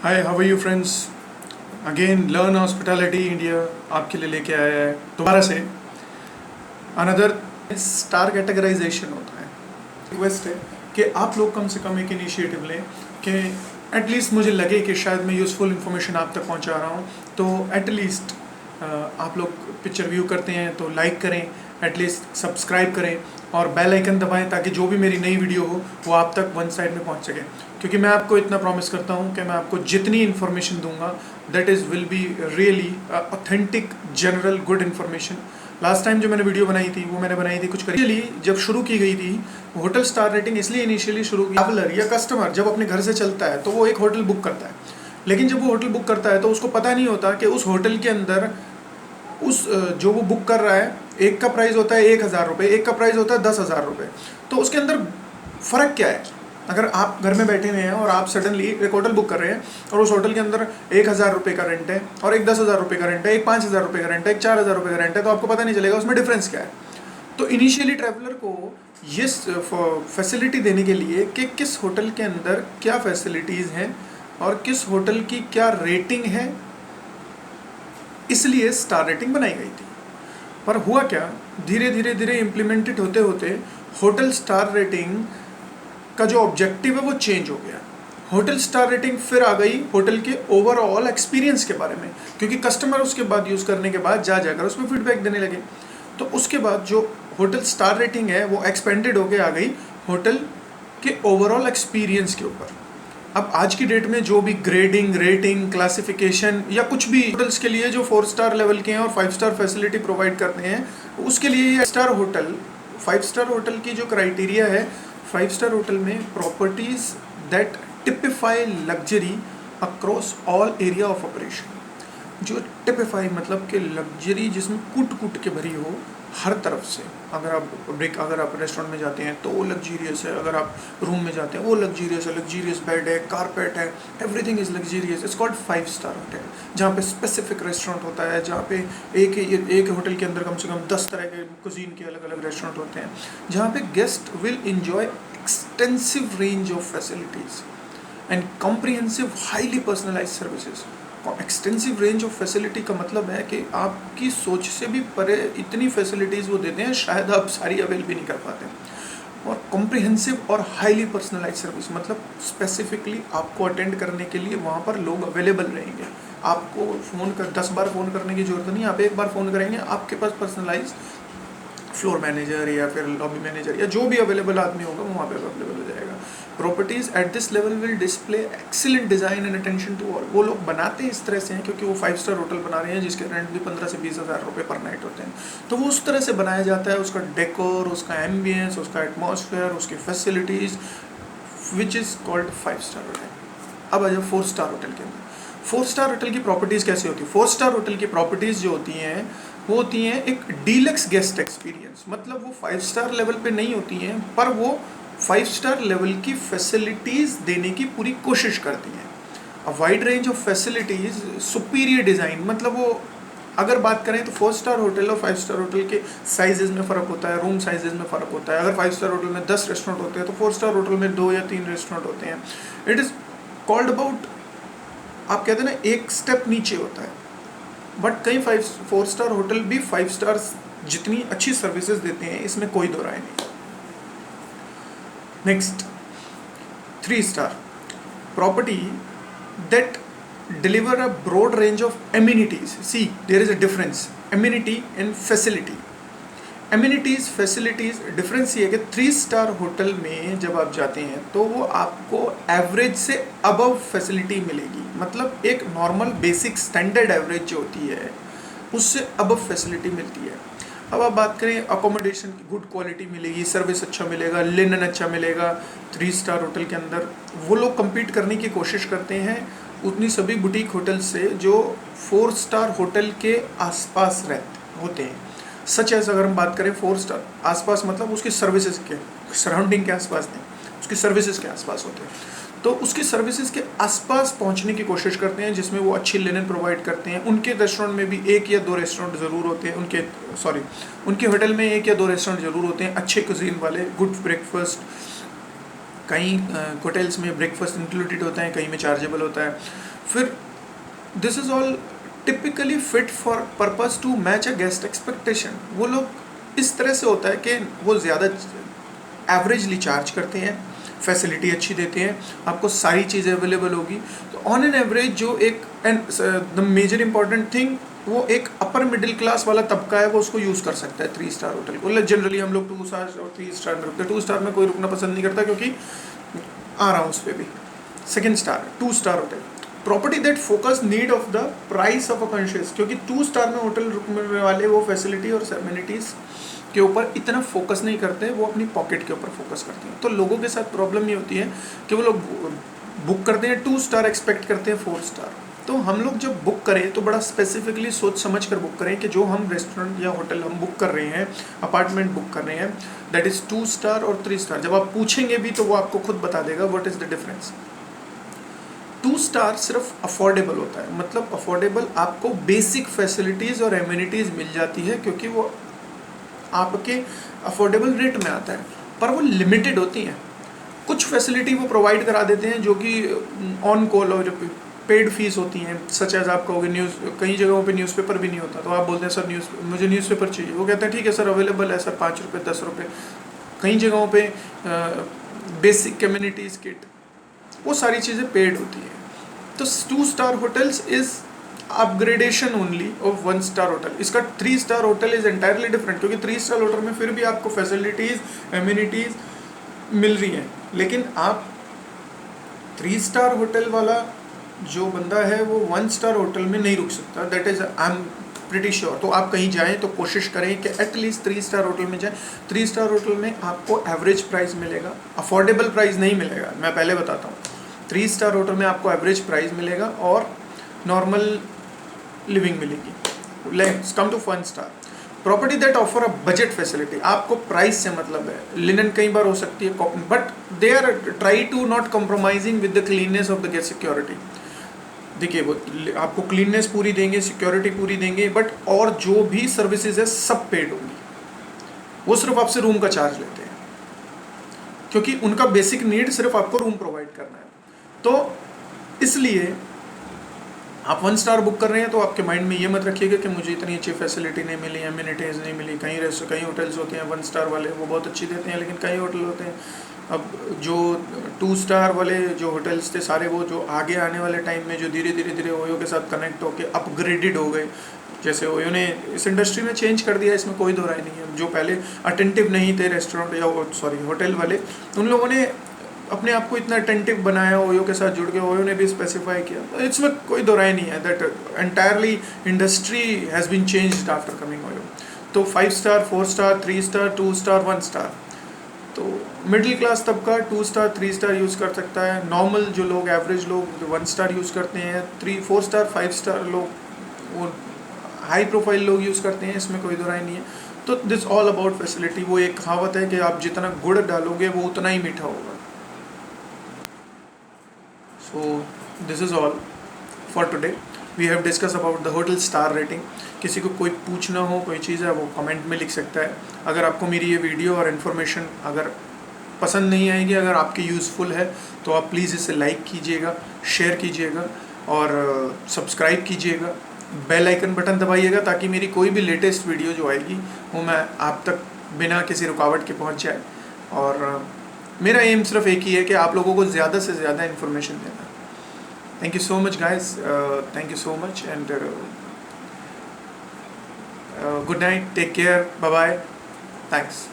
Hi, how are you friends? Again learn hospitality India आपके लिए लेके आया है दोबारा से अनदर स्टार कैटेगराइजेशन होता है। रिक्वेस्ट है कि आप लोग कम से कम एक इनिशिएटिव लें कि एटलीस्ट मुझे लगे कि शायद मैं यूज़फुल इन्फॉर्मेशन आप तक पहुंचा रहा हूं, तो एटलीस्ट आप लोग पिक्चर व्यू करते हैं तो लाइक करें, एटलीस्ट सब्सक्राइब करें और बेल आइकन दबाएं ताकि जो भी मेरी नई वीडियो हो वो आप तक वन साइड में पहुंच सके। क्योंकि मैं आपको इतना प्रॉमिस करता हूं कि मैं आपको जितनी इन्फॉर्मेशन दूंगा that is will be really authentic general good information. Last time जो मैंने वीडियो बनाई थी वो मैंने बनाई थी कुछ करिए जब शुरू की गई थी होटल स्टार रेटिंग, इसलिए इनिशियली शुरू की। ट्रैवलर या कस्टमर जब अपने घर से चलता है तो वो एक होटल बुक करता है, लेकिन जब वो होटल बुक करता है तो उसको पता नहीं होता कि उस होटल के अंदर उस जो वो बुक कर रहा है एक का प्राइस होता है 1,000 रुपये, एक का प्राइस होता है 10,000 रुपये। तो उसके अंदर फ़र्क क्या है? अगर आप घर में बैठे हुए हैं और आप सडनली एक होटल बुक कर रहे हैं और उस होटल के अंदर 1,000 रुपये का रेंट है और एक 10,000 रुपये का रेंट है, एक 5,000 रुपये का रेंट है, एक 4,000 रुपये का रेंट है, तो आपको पता नहीं चलेगा उसमें डिफरेंस क्या है। तो इनिशियली ट्रैवलर को ये फैसिलिटी देने के लिए कि किस होटल के अंदर क्या फैसिलिटीज़ हैं और किस होटल की क्या रेटिंग है, इसलिए स्टार रेटिंग बनाई गई थी। पर हुआ क्या, धीरे धीरे इम्प्लीमेंटेड होते होते होटल स्टार रेटिंग का जो ऑब्जेक्टिव है वो चेंज हो गया। होटल स्टार रेटिंग फिर आ गई होटल के ओवरऑल एक्सपीरियंस के बारे में, क्योंकि कस्टमर उसके बाद यूज़ करने के बाद जाकर उसमें फीडबैक देने लगे। तो उसके बाद जो होटल स्टार रेटिंग है वो एक्सपेंडेड होकर आ गई होटल के ओवरऑल एक्सपीरियंस के ऊपर। अब आज की डेट में जो भी ग्रेडिंग, रेटिंग, क्लासिफिकेशन या कुछ भी होटल्स के लिए जो 4 स्टार लेवल के हैं और 5 स्टार फैसिलिटी प्रोवाइड करते हैं, उसके लिए स्टार होटल 5 स्टार होटल की जो क्राइटेरिया है, 5 स्टार होटल में properties that typify luxury across all area of operation. जो टिपिफाई मतलब कि लग्जरी जिसमें कूट कूट के भरी हो हर तरफ से। अगर आप रेस्टोरेंट में जाते हैं तो वो लग्जीरियस है, अगर आप रूम में जाते हैं वो लग्जीरियस है, लग्जीरियस बेड है, कारपेट है, everything is luxurious. It's called 5 star hotel, जहाँ पे स्पेसिफिक रेस्टोरेंट होता है, जहाँ पे एक होटल के अंदर कम से कम 10 तरह के कुजीन के अलग अलग रेस्टोरेंट होते हैं, जहाँ पे guest will enjoy extensive range of facilities and comprehensive highly personalised services. Extensive range of facility का मतलब है कि आपकी सोच से भी परे इतनी फैसिलिटीज़ वो देते हैं, शायद आप सारी अवेल भी नहीं कर पाते। और कॉम्प्रिहेंसिव और हाईली पर्सनलाइज सर्विस मतलब स्पेसिफिकली आपको अटेंड करने के लिए वहाँ पर लोग अवेलेबल रहेंगे। आपको फ़ोन कर 10 बार फ़ोन करने की ज़रूरत नहीं, आप एक बार फ़ोन करेंगे, आपके पास पर्सनलाइज फ्लोर मैनेजर या फिर लॉबी मैनेजर या जो भी अवेलेबल आदमी होगा वो वहाँ पे अवेलेबल हो जाएगा। Properties at this level will display excellent design and attention to all. वो लोग बनाते हैं इस तरह से हैं क्योंकि वो 5 स्टार होटल बना रहे हैं जिसके रेंट भी 15 से 20,000 रुपये पर नाइट होते हैं। तो वो उस तरह से बनाया जाता है, उसका डेकोर, उसका एम्बियंस, उसका एटमॉस्फेयर, उसकी facilities, which is called 5 star hotel. अब आ जाओ 4 स्टार होटल के अंदर। 4 स्टार होटल की प्रॉपर्टीज़ कैसे होती है? 4 स्टार होटल की प्रॉपर्टीज़ जो होती हैं वो होती हैं एक डीलक्स गेस्ट एक्सपीरियंस। मतलब वो 5 स्टार लेवल पे नहीं होती हैं, पर वो 5 स्टार लेवल की फैसिलिटीज़ देने की पूरी कोशिश करती हैं। A wide range of facilities, superior design. मतलब वो अगर बात करें तो 4 स्टार होटल और 5 स्टार होटल के साइजेज़ में फ़र्क होता है, रूम साइजेज़ में फ़र्क होता है। अगर 5 स्टार होटल में 10 रेस्टोरेंट होते हैं तो 4 स्टार होटल में 2 या 3 रेस्टोरेंट होते हैं। इट इज़ कॉल्ड अबाउट, आप कहते हैं ना, एक स्टेप नीचे होता है। बट कई 4 स्टार होटल भी 5 स्टार जितनी अच्छी सर्विसेज देते हैं, इसमें कोई दो राय नहीं। Next 3 star property that deliver a broad range of amenities. See there is a difference, amenity and facility. Amenities, facilities, difference ये है कि 3 स्टार होटल में जब आप जाते हैं तो वो आपको एवरेज से अबव फैसिलिटी मिलेगी। मतलब एक नॉर्मल बेसिक स्टैंडर्ड एवरेज जो होती है उससे अबव फैसिलिटी मिलती है। अब आप बात करें अकोमोडेशन की, गुड क्वालिटी मिलेगी, सर्विस अच्छा मिलेगा, लिनन अच्छा मिलेगा। 3 स्टार होटल के अंदर वो लोग कम्पीट करने की कोशिश करते हैं उतनी सभी बुटीक होटल से जो 4 स्टार होटल के आसपास होते हैं। सच एज अगर हम बात करें 4 स्टार आसपास मतलब उसकी सर्विसेज के सराउंडिंग के आसपास नहीं, उसकी सर्विसेज के आसपास होते हैं। तो उसकी सर्विसेज के आसपास पहुंचने की कोशिश करते हैं जिसमें वो अच्छी लिनन प्रोवाइड करते हैं। उनके रेस्टोरेंट में भी 1 या 2 रेस्टोरेंट ज़रूर होते हैं, उनके होटल में 1 या 2 रेस्टोरेंट ज़रूर होते हैं अच्छे कुजीन वाले, गुड ब्रेकफास्ट, कई होटल्स में ब्रेकफास्ट इंक्लूडेड होता है, कहीं में चार्जेबल होता है। फिर this is all typically fit for purpose to match a guest expectation. वो लोग इस तरह से होता है कि वो ज़्यादा एवरेजली चार्ज करते हैं, फैसिलिटी अच्छी देते हैं, आपको सारी चीज़ें अवेलेबल होगी। तो ऑन एन एवरेज जो एक and the major important thing, वो एक अपर मिडिल क्लास वाला तबका है वो उसको यूज़ कर सकता है 3 स्टार होटल को। जनरली हम लोग 2 स्टार और 3 स्टार में रुकते हैं। 2 स्टार में कोई रुकना पसंद नहीं करता, क्योंकि आ रहा हूँ उस पर भी। Second star 2 star hotel, property that focus need of the price of a conscious. क्योंकि 2 स्टार में होटल रुकने वाले वो फैसिलिटी और एमिनिटीज़ के ऊपर इतना फोकस नहीं करते, वो अपनी पॉकेट के ऊपर फोकस करते हैं। तो लोगों के साथ प्रॉब्लम ये होती है कि वो लोग बुक करते हैं 2 स्टार, एक्सपेक्ट करते हैं 4 स्टार। तो हम लोग जब बुक करें तो बड़ा स्पेसिफिकली सोच समझ कर बुक करें कि जो हम रेस्टोरेंट या होटल हम बुक कर रहे हैं, अपार्टमेंट बुक कर रहे हैं, दैट इज़ 2 स्टार और 3 स्टार। जब आप पूछेंगे भी तो वो आपको खुद बता देगा what is the difference. 2 star सिर्फ अफोर्डेबल होता है, मतलब अफोर्डेबल, आपको बेसिक फैसिलिटीज़ और एमिनिटीज़ मिल जाती है, क्योंकि वो आपके अफोर्डेबल रेट में आता है, पर वो लिमिटेड होती हैं। कुछ फैसिलिटी वो प्रोवाइड करा देते हैं जो कि ऑन कॉल और पेड फीस होती हैं, सच एज आप कहोगे न्यूज़, कई जगहों पे न्यूज़पेपर भी नहीं होता, तो आप बोलते हैं सर मुझे न्यूज़पेपर चाहिए, वो कहते हैं ठीक है सर अवेलेबल है सर, 5 रुपये 10 रुपये। कई जगहों पे बेसिक कम्युनिटीज़ किट, वो सारी चीज़ें पेड होती हैं। तो 2 star hotels is upgradation only of 1 star hotel. इसका 3 star hotel is entirely different, क्योंकि 3 स्टार होटल में फिर भी आपको फैसिलिटीज़, एमिनिटीज़ मिल रही हैं, लेकिन आप 3 स्टार होटल वाला जो बंदा है वो 1 स्टार होटल में नहीं रुक सकता। That is I am pretty sure. तो आप कहीं जाएँ तो कोशिश करें कि एटलीस्ट 3 स्टार होटल में जाएँ। 3 स्टार होटल में आपको एवरेज प्राइस मिलेगा, अफोर्डेबल प्राइस नहीं मिलेगा, मैं पहले बताता हूँ। 3 स्टार होटल में आपको एवरेज प्राइस मिलेगा और नॉर्मल लिविंग मिलेगी। Let's come to 1 star property that offer a budget facility. आपको प्राइस से मतलब है, लिनन कई बार हो सकती है, but they are try to not compromising with the cleanness of the guest security. देखिए वो आपको क्लीननेस पूरी देंगे, सिक्योरिटी पूरी देंगे, बट और जो भी सर्विसेज है सब पेड होंगी। वो सिर्फ आपसे रूम का चार्ज लेते हैं, क्योंकि उनका बेसिक नीड सिर्फ आपको रूम प्रोवाइड करना है। तो इसलिए आप 1 स्टार बुक कर रहे हैं तो आपके माइंड में ये मत रखिएगा कि मुझे इतनी अच्छी फैसिलिटी नहीं मिली, एमिनिटीज़ नहीं मिली। कई होटल्स होते हैं 1 स्टार वाले, वो बहुत अच्छी देते हैं, लेकिन कई होटल होते हैं, अब जो 2 स्टार वाले जो होटल्स थे सारे, वो जो आगे आने वाले टाइम में जो धीरे धीरे ओयो के साथ कनेक्ट होकर अपग्रेडेड हो गए। जैसे ओयो ने इस इंडस्ट्री में चेंज कर दिया, इसमें कोई दो राय नहीं है। जो पहले अटेंटिव नहीं थे रेस्टोरेंट या होटल वाले, उन लोगों ने अपने आप को इतना अटेंटिव बनाया, ओयो के साथ जुड़ के, ओयो ने भी स्पेसिफाई किया, इसमें कोई दो राय नहीं है that entirely industry has been changed after coming OYO. तो 5 star, 4 star, 3 star, 2 star, 1 star, तो मिडिल क्लास तबका 2 स्टार 3 स्टार यूज़ कर सकता है। नॉर्मल जो लोग, एवरेज लोग 1 स्टार यूज़ करते हैं। 3 4 स्टार 5 स्टार लोग, वो हाई प्रोफाइल लोग यूज़ करते हैं, इसमें कोई दो राय नहीं है। तो दिस ऑल अबाउट फैसिलिटी। वो एक कहावत है कि आप जितना गुड़ डालोगे वो उतना ही मीठा होगा। So this is all for today. We have discussed about the hotel star rating. किसी को कोई पूछना हो, कोई चीज़ है, वो कमेंट में लिख सकता है। अगर आपको मेरी ये वीडियो और इन्फॉर्मेशन अगर पसंद नहीं आएगी, अगर आपके यूज़फुल है, तो आप प्लीज़ इसे लाइक कीजिएगा, शेयर कीजिएगा और सब्सक्राइब कीजिएगा। बेल आइकन बटन दबाइएगा ताकि मेरी कोई भी लेटेस्ट वीडियो जो आएगी वो मैं आप तक बिना किसी रुकावट के पहुँच जाए। और मेरा एम सिर्फ एक ही है कि आप लोगों को ज़्यादा से ज़्यादा इन्फॉर्मेशन देना। Thank you so much guys, thank you so much and good night, take care, bye bye, thanks.